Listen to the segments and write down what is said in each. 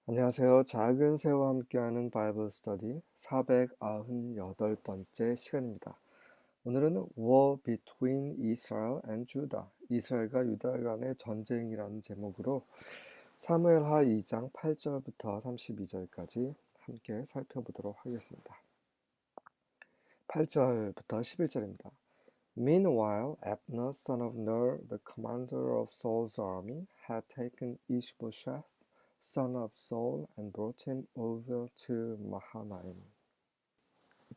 안녕하세요. 작은 새와 함께하는 바이블 스터디 498번째 시간입니다. 오늘은 War Between Israel and Judah, 이스라엘과 유다 간의 전쟁이라는 제목으로 사무엘하 2장 8절부터 32절까지 함께 살펴보도록 하겠습니다. 8절부터 11절입니다. Meanwhile, Abner, son of Ner, the commander of Saul's army, had taken Ishbosheth, son of Saul, and brought him over to Mahanaim.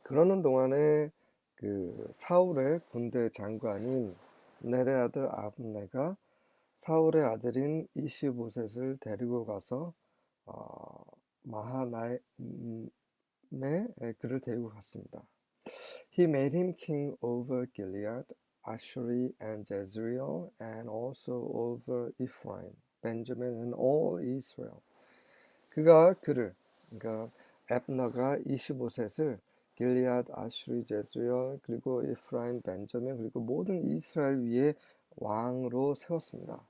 그러는 동안에 그 사울의 군대 장관인 넬의 아들 압네가 사울의 아들인 이시보셋을 데리고 가서 마하나임에 그를 데리고 갔습니다. He made him king over Gilead, Ashuri, and Jezreel, and also over Ephraim, Benjamin, and all Israel. 그러니까 앱너가 25셋을 길리앗, 아슈리, 제스리엘, 그리고 에프라임, 벤저민, 그리고 모든 이스라엘 위에 왕으로 세웠습니다.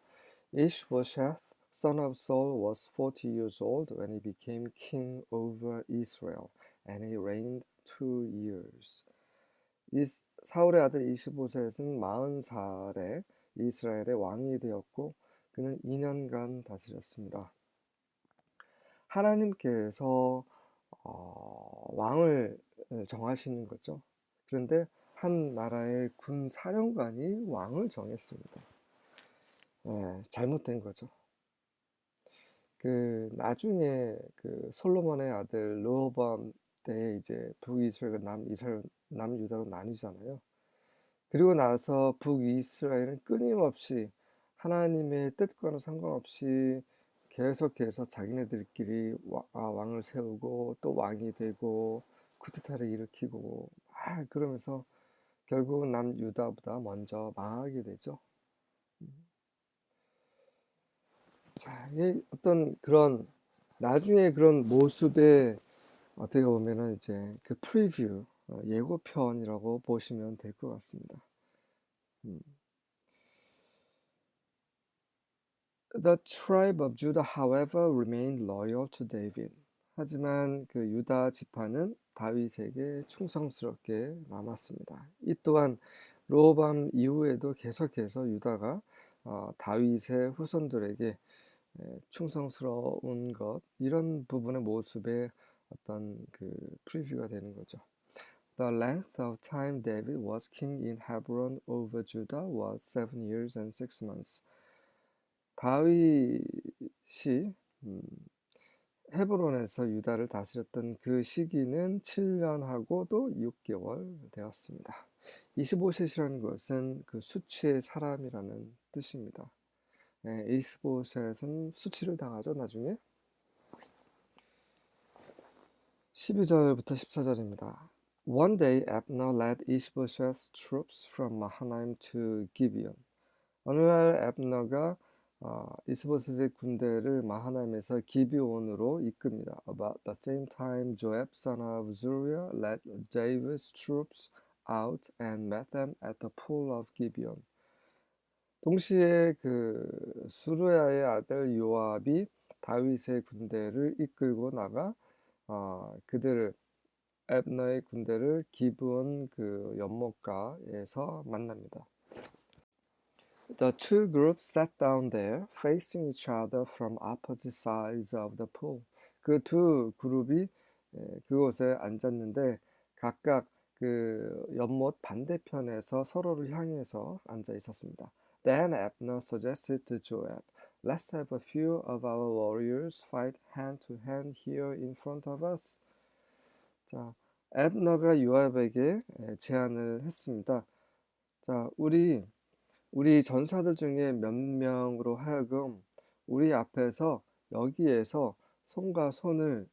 Ishbosheth, son of Saul, was 40 years old when he became king over Israel, and he reigned 2 years. 사울의 아들 이시보셋은 40살에 이스라엘의 왕이 되었고 그는 2년간 다스렸습니다. 하나님께서 왕을 정하시는 거죠. 그런데 한 나라의 군 사령관이 왕을 정했습니다. 잘못된 거죠. 나중에 솔로몬의 아들 르호보암 때 이제 북이스라엘과 남유다로 나뉘잖아요. 그리고 나서 북이스라엘은 끊임없이 하나님의 뜻과는 상관없이 계속해서 자기네들끼리 왕을 세우고 또 왕이 되고 쿠데타를 일으키고 그러면서 결국은 남유다보다 먼저 망하게 되죠. 자, 이게 어떤 그런 나중에 그런 모습에 어떻게 보면은 이제 그 프리뷰, 예고편이라고 보시면 될 것 같습니다. The tribe of Judah, however, remained loyal to David. 하지만 그 유다 지파는 다윗에게 충성스럽게 남았습니다. 이 또한 르호보암 이후에도 계속해서 유다가 다윗의 후손들에게 충성스러운 것 이런 부분의 모습의 어떤 그 프리뷰가 되는 거죠. The length of time David was king in Hebron over Judah was 7 years and 6 months. 다윗이 헤브론에서 유다를 다스렸던 그 시기는 7년하고도 6개월 되었습니다. 25셋이라는 것은 그 수치의 사람이라는 뜻입니다. 이스보셋은 수치를 당하죠, 나중에. 12절부터 14절입니다. One day Abner led Ishbosheth's troops from Mahanaim to Gibeon. 어느 날 앱너가 이스보셋의 군대를 마하나임에서 기비온으로 이끕니다. About the same time, Joab, son of Zeruiah, led David's troops out and met them at the pool of Gibeon. 동시에 그 수르야의 아들 요압이 다윗의 군대를 이끌고 나가 그들을 앱너의 군대를 기브온 그 연못가에서 만납니다. The two groups sat down there, facing each other from opposite sides of the pool. 그 두 그룹이 그곳에 앉았는데 각각 그 연못 반대편에서 서로를 향해서 앉아 있었습니다. Then Abner suggested to Joab, "Let's have a few of our warriors fight hand to hand here in front of us." 자, 앱너가 요압에게 제안을 했습니다. 자, 우리 전사들 중에 몇 명으로 하여금 우리 앞에서 여기에서 손과 손을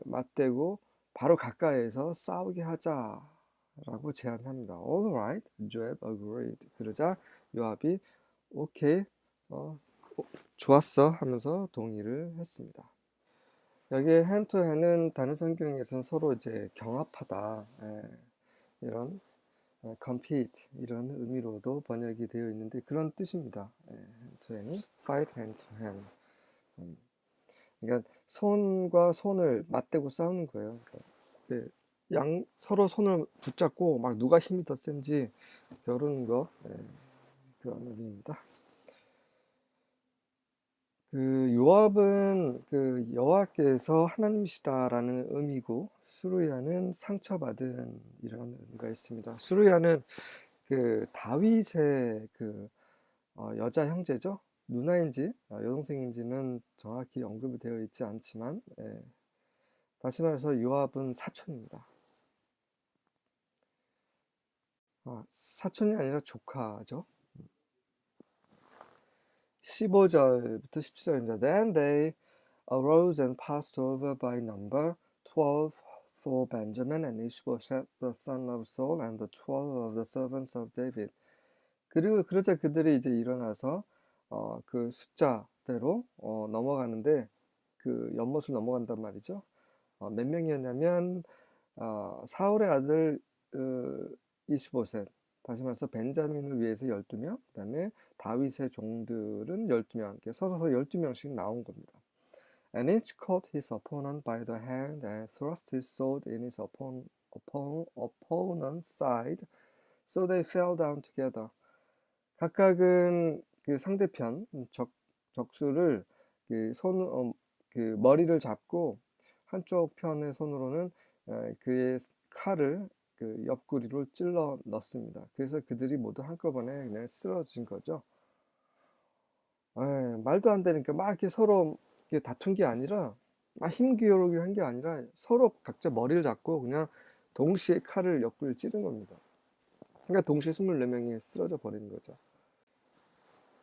맞대고 바로 가까이에서 싸우게 하자라고 제안합니다. All right, Joab agreed. 그러자 요압이 오케이, 좋았어 하면서 동의를 했습니다. 여기에 hand to hand은 다른 성경에서는 서로 이제 경합하다 이런 compete 이런 의미로도 번역이 되어 있는데 그런 뜻입니다. hand to hand이 fight hand to hand. 그러니까 손과 손을 맞대고 싸우는 거예요. 그러니까 그 서로 손을 붙잡고 막 누가 힘이 더 센지 겨루는 거, 그런 의미입니다. 그 요압은 그 여호와께서 하나님이시다라는 의미고, 수르야는 상처받은 이런 의미가 있습니다. 수르야는 그 다윗의 그 여자 형제죠. 누나인지 여동생인지는 정확히 언급이 되어 있지 않지만, 다시 말해서 요압은 사촌입니다. 사촌이 아니라 조카죠. 15절부터 17절입니다. Then they arose and passed over by number 12 for Benjamin and Ishbosheth the son of Saul and the 12 of the servants of David. 그리고 그러자 그들이 이제 일어나서 그 숫자대로 넘어가는데, 그 연못을 넘어간단 말이죠. 몇 명이었냐면 사울의 아들 이스보셋, 다시 말해서 벤자민을 위해서 12명, 그 다음에 다윗의 종들은 12명, 이렇게 서로 12명씩 나온 겁니다. And each caught his opponent by the hand and thrust his sword in his opponent's side, so they fell down together. 각각은 그 상대편 적수를 그 머리를 잡고 한쪽 편의 손으로는 그의 칼을 그 옆구리로 찔러 넣습니다. 그래서 그들이 모두 한꺼번에 그냥 쓰러진 거죠. 말도 안 되니까 막 이렇게 서로 이렇게 다툰 게 아니라, 막 힘기울기 한 게 아니라 서로 각자 머리를 잡고 그냥 동시에 칼을 옆구리에 찌른 겁니다. 그러니까 동시에 24명이 쓰러져 버리는 거죠.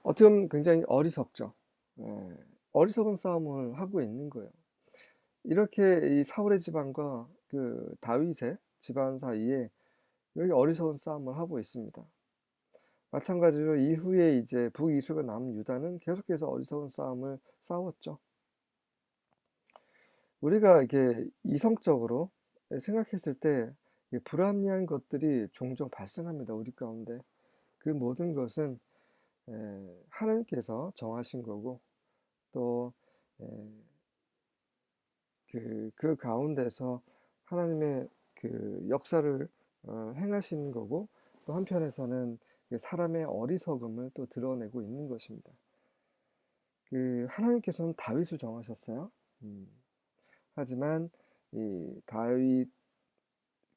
어떻게 보면 굉장히 어리석죠. 어리석은 싸움을 하고 있는 거예요. 이렇게 이 사울의 집안과 그 다윗의 집안 사이에 이렇게 어리석은 싸움을 하고 있습니다. 마찬가지로 이후에 이제 북이스라엘가 남은 유다는 계속해서 어리석은 싸움을 싸웠죠. 우리가 이렇게 이성적으로 생각했을 때 불합리한 것들이 종종 발생합니다. 우리 가운데. 그 모든 것은 하나님께서 정하신 거고, 또 그 가운데서 하나님의 그 역사를 행하시는 거고, 또 한편에서는 사람의 어리석음을 또 드러내고 있는 것입니다. 그 하나님께서는 다윗을 정하셨어요. 하지만 이 다윗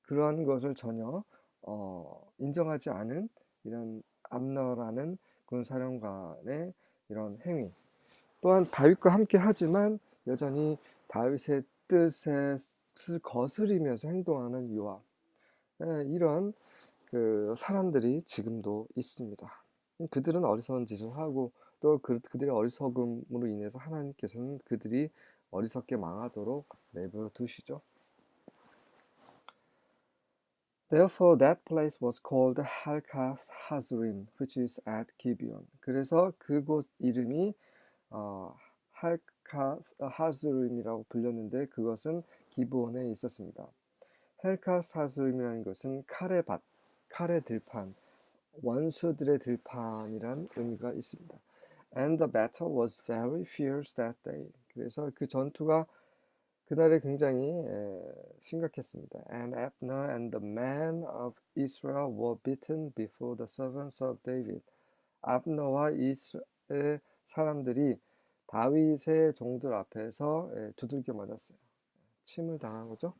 그러한 것을 전혀 인정하지 않은 이런 암너라는 군사령관의 이런 행위, 또한 다윗과 함께 하지만 여전히 다윗의 뜻을 거스리면서 행동하는 요압, 이런 그 사람들이 지금도 있습니다. 그들은 어리석은 짓을 하고, 또 그들의 어리석음으로 인해서 하나님께서는 그들이 어리석게 망하도록 내버려 두시죠. Therefore that place was called Helkath Hazurim, which is at Gibeon. 그래서 그곳 이름이 할카스 하즈림이라고 불렸는데, 그것은 기브온에 있었습니다. 헬카스 하즈림이라는 것은 칼의 밭, 칼의 들판, 원수들의 들판이란 의미가 있습니다. And the battle was very fierce that day. 그래서 그 전투가 그날에 굉장히 심각했습니다. And Abner and the men of Israel were beaten before the servants of David. 압너와 이스라엘 사람들이 다윗의 종들 앞에서 두들겨 맞았어요. 침을 당한 거죠.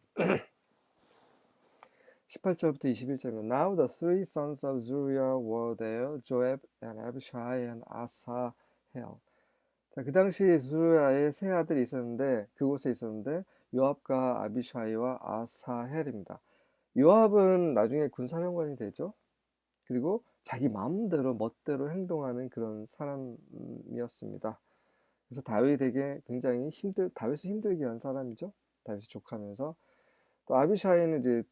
18절부터 21절입니다. Now the three sons of Zeruiah were there, Joab and Abishai and Asahel. 자, 그 당시 수르야의 세 아들이 있었는데, 그곳에 있었는데 요압과 아비샤이와 아사헬입니다. 요압은 나중에 군사령관이 되죠. 그리고 자기 마음대로 멋대로 행동하는 그런 사람이었습니다. 그래서 다윗에게 굉장히 다윗을 힘들게 한 사람이죠. 다윗이 족하면서. 또 아비샤이는 이제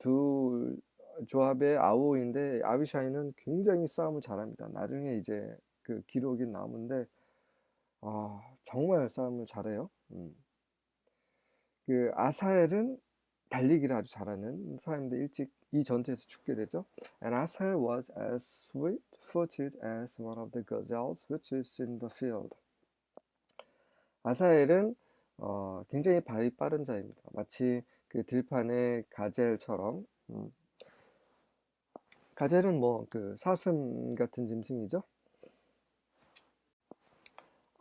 조압의 아우인데, 아비샤이는 굉장히 싸움을 잘합니다. 나중에 이제 그 기록이 나오는데, 정말 싸움을 잘해요. 그 아사헬은 달리기를 아주 잘하는 사람인데 일찍 이 전투에서 죽게 되죠. And Asahel was as swift-footed as one of the gazelles which is in the field. 아사헬은 굉장히 발이 빠른 자입니다. 마치 그 들판의 가젤처럼. 가젤은 뭐 그 사슴 같은 짐승이죠.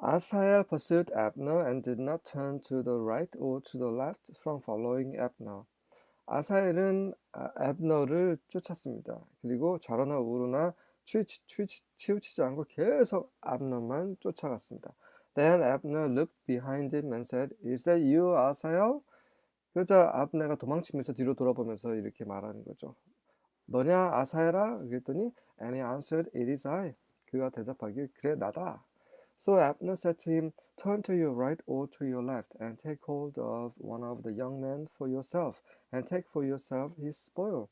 Asael pursued Abner and did not turn to the right or to the left from following Abner. 아사엘은 앱너를 쫓았습니다. 그리고 좌로나 우로나 치우치지 않고 계속 압너만 쫓아갔습니다. Then Abner looked behind him and said, "Is that you, 아사엘?" 그러자 압너가 도망치면서 뒤로 돌아보면서 이렇게 말하는 거죠. 너냐, 아사엘아? 그랬더니 And he answered, "It is I." 그가 대답하길, 그래, 나다. So Abner said to him, "Turn to your right or to your left, and take hold of one of the young men for yourself, and take for yourself his spoil."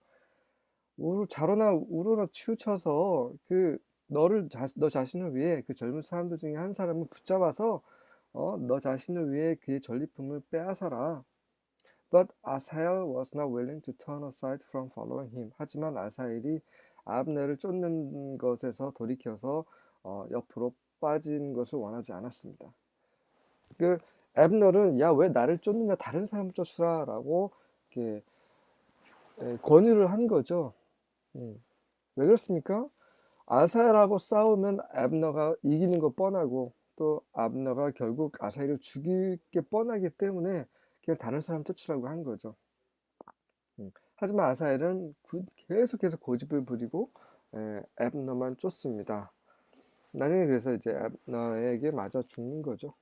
좌로나 우로나 치우쳐서 너 자신을 위해 그 젊은 사람들 중에 한 사람을 붙잡아서 너 자신을 위해 그의 전리품을 빼앗아라. But Asael was not willing to turn aside from following him. 하지만 아사엘이 압ner를 쫓는 것에서 돌이켜서 옆으로 빠진 것을 원하지 않았습니다. 그 앱너는 야, 왜 나를 쫓느냐, 다른 사람을 쫓으라라고 이렇게 권유를 한 거죠. 왜 그렇습니까? 아사엘하고 싸우면 앱너가 이기는 거 뻔하고 또 압너가 결국 아사엘을 죽일 게 뻔하기 때문에 그냥 다른 사람 쫓으라고 한 거죠. 하지만 아사엘은 계속해서 고집을 부리고 앱너만 쫓습니다. 나중에 그래서 이제 앱너에게 맞아 죽는 거죠.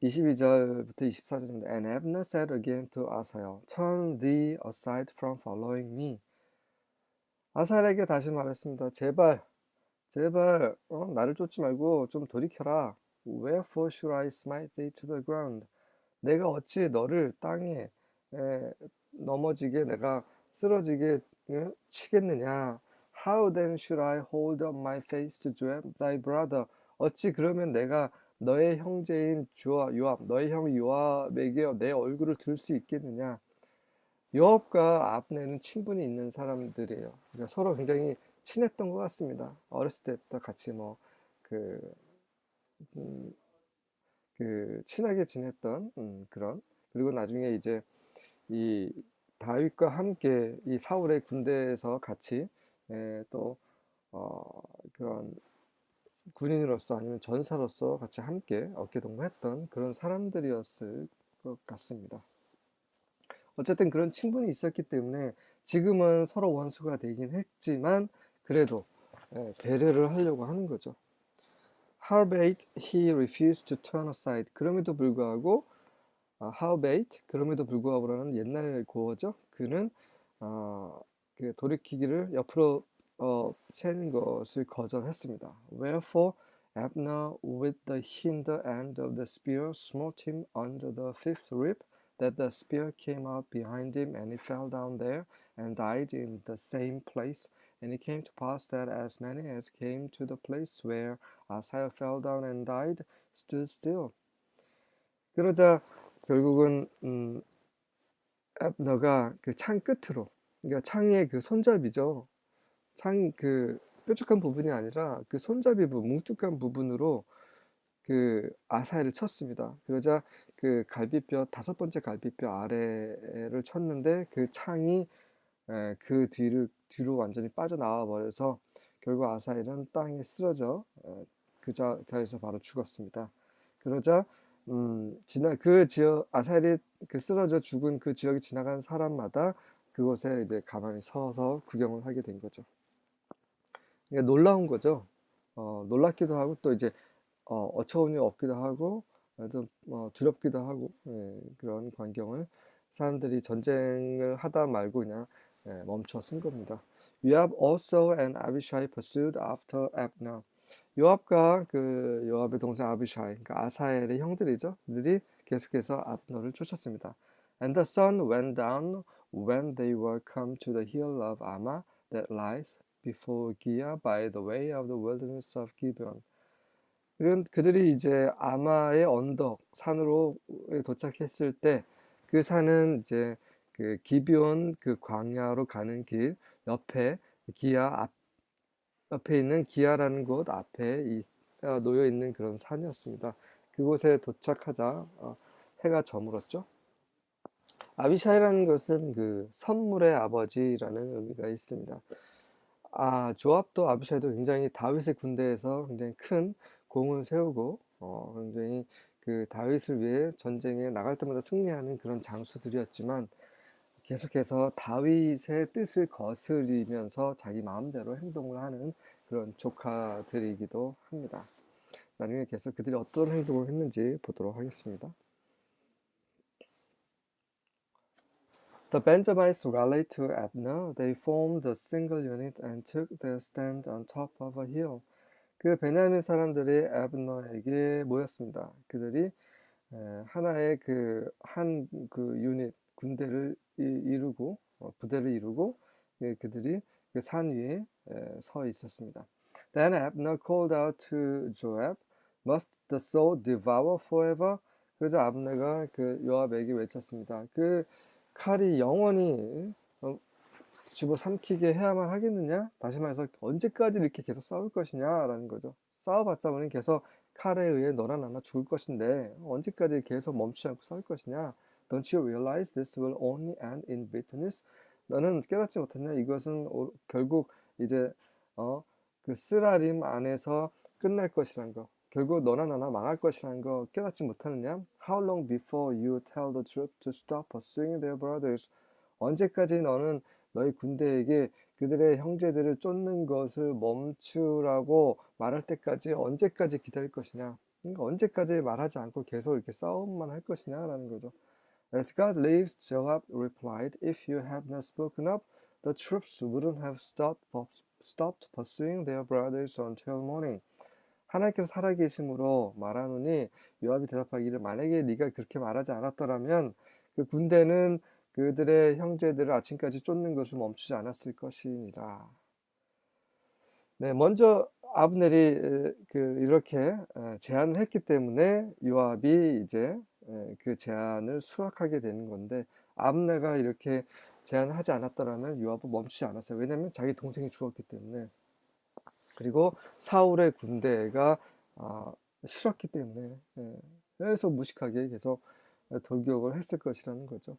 22절부터 24절입니다. And Abner said again to Asael, "Turn thee aside from following me." 아사엘에게 다시 말했습니다. 제발 나를 쫓지 말고 좀 돌이켜라. Wherefore should I smite thee to the ground? 내가 어찌 너를 땅에 넘어지게, 내가 쓰러지게 치겠느냐? How then should I hold up my face to Joab thy brother? 어찌 그러면 내가 너의 형제인 요압, 너의 형 요압에게 내 얼굴을 들 수 있겠느냐? 요압과 압네는 친분이 있는 사람들이에요. 그러니까 서로 굉장히 친했던 것 같습니다. 어렸을 때부터 같이 음, 친하게 지냈던 그런. 그리고 나중에 이제 이 다윗과 함께 이 사울의 군대에서 같이 또 그런 군인으로서 아니면 전사로서 같이 함께 어깨동무했던 그런 사람들이었을 것 같습니다. 어쨌든 그런 친분이 있었기 때문에 지금은 서로 원수가 되긴 했지만 그래도 배려를 하려고 하는 거죠. Howbeit he refused to turn aside. 그럼에도 불구하고 그럼에도 불구하고라는 옛날 고어죠. 그는 돌이키기를 옆으로 세는 것을 거절했습니다. Wherefore Abner with the hinder end of the spear smote him under the fifth rib, that the spear came out behind him, and he fell down there and died in the same place. And it came to pass that as many as came to the place where Asael fell down and died stood still. 그러자 결국은 앱너가 그 창 끝으로, 그러니까 창의 그 손잡이죠. 창 뾰족한 부분이 아니라 그 손잡이 부분, 뭉툭한 부분으로 그 아사엘을 쳤습니다. 그러자 그 갈비뼈, 다섯 번째 갈비뼈 아래를 쳤는데 그 창이 그 뒤로 완전히 빠져나와 버려서 결국 아사엘은 땅에 쓰러져 그 자리에서 바로 죽었습니다. 그러자 아사엘이 쓰러져 죽은 그 지역이 지나간 사람마다 그곳에 이제 가만히 서서 구경을 하게 된 거죠. 그러니까 놀라운 거죠. 놀랍기도 하고 또 이제 어처구니 없기도 하고 좀 두렵기도 하고 그런 광경을 사람들이 전쟁을 하다 말고 그냥 멈춰 쓴 겁니다. Joab also and Abishai pursued after Abner. 요압과 요압의 동생 아비샤이, 그러니까 아사엘의 형들이죠. 들이 계속해서 압너를 쫓았습니다. And the sun went down when they were come to the hill of Ammah that lies before Giah by the way of the wilderness of Gibeon. 그들이 이제 아마의 언덕 산으로 도착했을 때 그 산은 이제 그 기비온 그 광야로 가는 길 옆에 옆에 있는 기아라는 곳 앞에 놓여 있는 그런 산이었습니다. 그곳에 도착하자 해가 저물었죠. 아비샤이라는 것은 그 선물의 아버지라는 의미가 있습니다. 조압도 아비샤이도 굉장히 다윗의 군대에서 굉장히 큰 공을 세우고 굉장히 그 다윗을 위해 전쟁에 나갈 때마다 승리하는 그런 장수들이었지만 계속해서 다윗의 뜻을 거스리면서 자기 마음대로 행동을 하는 그런 조카들이기도 합니다. 나중에 계속 그들이 어떤 행동을 했는지 보도록 하겠습니다. The Benjamites rallied to Abner. They formed a single unit and took their stand on top of a hill. 그 베냐민 사람들이 아브너에게 모였습니다. 그들이 하나의 그 유닛 군대를 이루고 부대를 이루고 그들이 그 산 위에 서 있었습니다. Then Abner called out to Joab, "Must the sword devour forever?" 그래서 아브네가 그 요압에게 외쳤습니다. 그 칼이 영원히 집어삼키게 해야만 하겠느냐? 다시 말해서 언제까지 이렇게 계속 싸울 것이냐라는 거죠. 싸워봤자 우리는 계속 칼에 의해 너나 나나 죽을 것인데 언제까지 계속 멈추지 않고 싸울 것이냐? Don't you realize this will only end in bitterness? 너는 깨닫지 못했냐? 이것은 결국 이제 그 쓰라림 안에서 끝날 것이란 거. 결국 너나 나나 망할 것이란 거 깨닫지 못하느냐? How long before you tell the troops to stop pursuing their brothers? 언제까지 너는 너희 군대에게 그들의 형제들을 쫓는 것을 멈추라고 말할 때까지 언제까지 기다릴 것이냐? 그러니까 언제까지 말하지 않고 계속 이렇게 싸움만 할 것이냐라는 거죠. As God lives, Joab replied, "If you had not spoken up, the troops wouldn't have stopped pursuing their brothers until morning." 하나님께서 살아계심으로 말하노니 요압이 대답하기를 만약에 네가 그렇게 말하지 않았더라면 그 군대는 그들의 형제들을 아침까지 쫓는 것을 멈추지 않았을 것이니라. 네, 먼저 아브넬이 이렇게 제안을 했기 때문에 요압이 이제 그 제안을 수락하게 되는 건데 아브넬가 이렇게 제안을 하지 않았더라면 요압은 멈추지 않았어요. 왜냐하면 자기 동생이 죽었기 때문에. 그리고 사울의 군대가 싫었기 때문에 그래서 무식하게 계속 돌격을 했을 것이라는 거죠.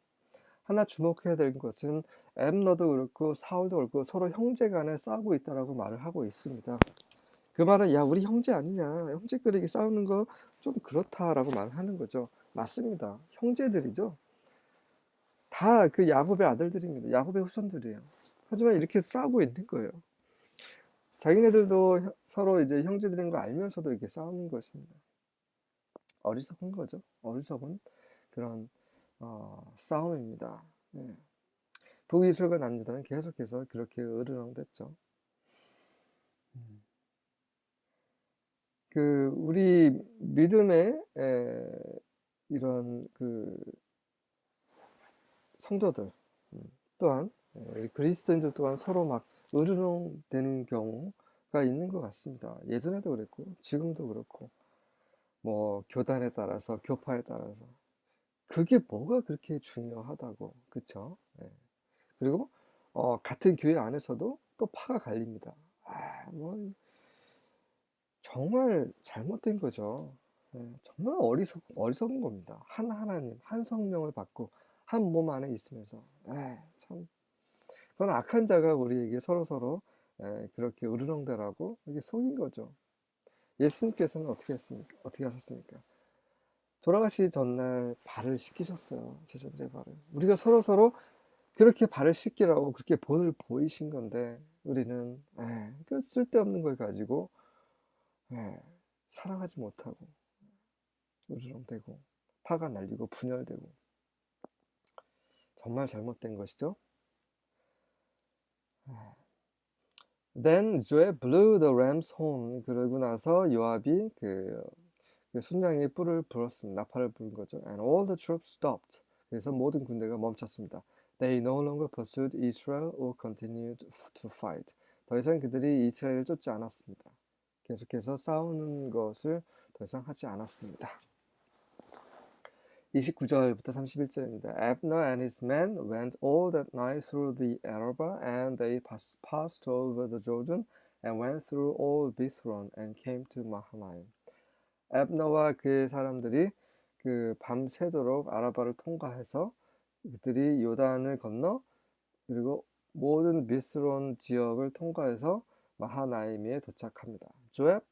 하나 주목해야 될 것은 앱너도 그렇고 사울도 그렇고 서로 형제 간에 싸우고 있다라고 말을 하고 있습니다. 그 말은 야 우리 형제 아니냐 형제끼리 싸우는 거 좀 그렇다라고 말을 하는 거죠. 맞습니다. 형제들이죠. 다 그 야곱의 아들들입니다. 야곱의 후손들이에요. 하지만 이렇게 싸우고 있는 거예요. 자기네들도 서로 이제 형제들인 거 알면서도 이렇게 싸우는 것입니다. 어리석은 거죠. 어리석은 그런 싸움입니다. 네. 북이스라엘 남자들은 계속해서 그렇게 으르렁댔죠. 우리 믿음의 이런 성도들 또한 그리스도인들 또한 서로 막 으르렁대는 경우가 있는 것 같습니다. 예전에도 그랬고 지금도 그렇고 뭐 교단에 따라서 교파에 따라서 그게 뭐가 그렇게 중요하다고 그쵸? 네. 그리고 같은 교회 안에서도 또 파가 갈립니다. 뭐 정말 잘못된 거죠. 정말 어리석은 겁니다. 한 하나님, 한 성령을 받고 한 몸 안에 있으면서 참 그건 악한 자가 우리에게 서로서로 그렇게 으르렁대라고 이게 속인 거죠. 예수님께서는 어떻게 하셨습니까? 돌아가시기 전날 발을 씻기셨어요. 제자들의 발을. 우리가 서로서로 그렇게 발을 씻기라고 그렇게 본을 보이신 건데 우리는 그 쓸데없는 걸 가지고 사랑하지 못하고 으르렁대고 파가 날리고 분열되고 정말 잘못된 것이죠. Then Joab blew the ram's horn. 그러고 나서 요압이 그 순양의 뿔을 불었습니다. 나팔을 부른 거죠. And all the troops stopped. 그래서 모든 군대가 멈췄습니다. They no longer pursued Israel or continued to fight. 더 이상 그들이 이스라엘을 쫓지 않았습니다. 계속해서 싸우는 것을 더 이상 하지 않았습니다. 29절부터 31절입니다. Abner and his men went all that night through the Arabah, and they passed over the Jordan, and went through all Bithron, and came to Mahanaim. 앱너와 그의 사람들이 그 밤새도록 아라바를 통과해서 그들이 요단을 건너 그리고 모든 미스론 지역을 통과해서 마하나임에 도착합니다. Joab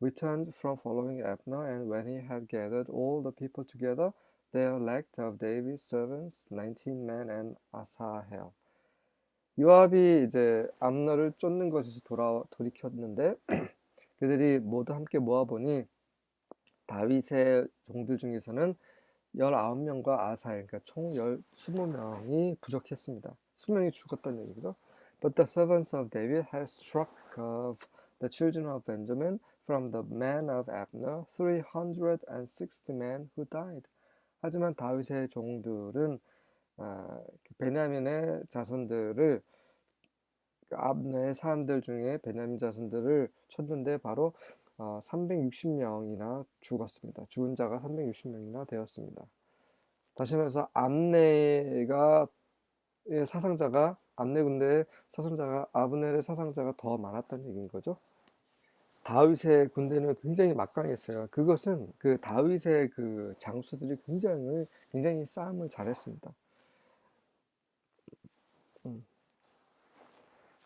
returned from following Abner, and when he had gathered all the people together, there lacked of David's servants 19 men and Asahel. 요압이 이제 암너를 쫓는 것에서 돌이켰는데 그들이 모두 함께 모아보니 다윗의 종들 중에서는 19명과 아사엘, 그러니까 총 20명이 부족했습니다. 20명이 죽었다는 얘기죠. But the servants of David had struck of the children of Benjamin from the men of Abner 360 men who died. 하지만 다윗의 종들은 베냐민의 자손들을 압너의 사람들 중에 베냐민 자손들을 쳤는데 바로 360명이나 죽었습니다. 죽은 자가 360명이나 되었습니다. 다시 말해서 암네가 사상자가 암네 군대의 사상자가 아브넬의 사상자가 더 많았다는 얘기인 거죠. 다윗의 군대는 굉장히 막강했어요. 그것은 그 다윗의 그 장수들이 굉장히 싸움을 잘했습니다.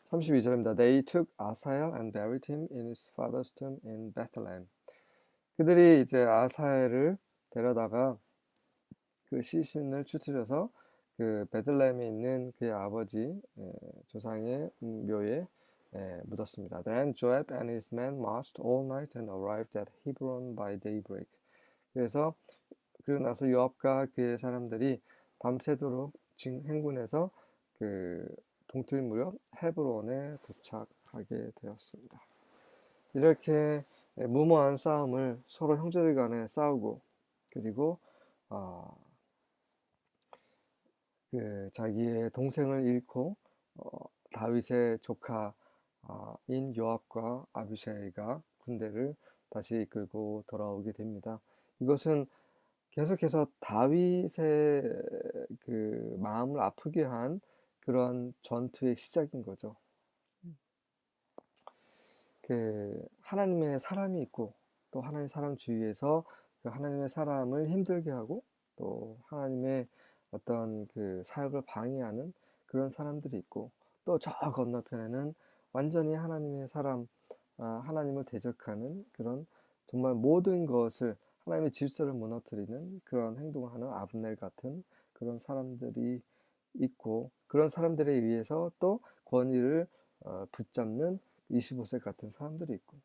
32절입니다. They took Asahel and buried him in his father's tomb in Bethlehem. 그들이 이제 아사엘을 데려다가 그 시신을 추스려서 그 베들레헴에 있는 그의 아버지 조상의 묘에 묻었습니다. Then Joab and his men marched all night and arrived at Hebron by daybreak. 그래서 그러고 나서 요압과 그의 사람들이 밤새도록 행군해서 그 동틀 무렵 헤브론에 도착하게 되었습니다. 이렇게 무모한 싸움을 서로 형제들 간에 싸우고 그리고 그 자기의 동생을 잃고 다윗의 조카인 요압과 아비샤이가 군대를 다시 이끌고 돌아오게 됩니다. 이것은 계속해서 다윗의 그 마음을 아프게 한 그런 전투의 시작인 거죠. 그 하나님의 사람이 있고 또 하나님의 사람 주위에서 그 하나님의 사람을 힘들게 하고 또 하나님의 어떤 그 사역을 방해하는 그런 사람들이 있고 또 저 건너편에는 완전히 하나님의 사람, 하나님을 대적하는 그런 정말 모든 것을 하나님의 질서를 무너뜨리는 그런 행동을 하는 아브넬 같은 그런 사람들이 있고 그런 사람들에 의해서 또 권위를 붙잡는 25세 같은 사람들이 있고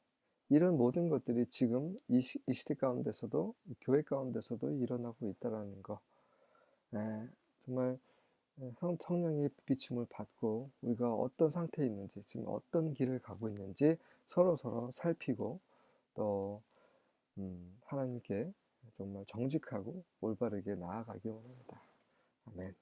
이런 모든 것들이 지금 이 시대 가운데서도 교회 가운데서도 일어나고 있다라는 거. 정말 성령의 비춤을 받고 우리가 어떤 상태에 있는지 지금 어떤 길을 가고 있는지 서로 살피고 또 하나님께 정말 정직하고 올바르게 나아가기 원합니다. 아멘.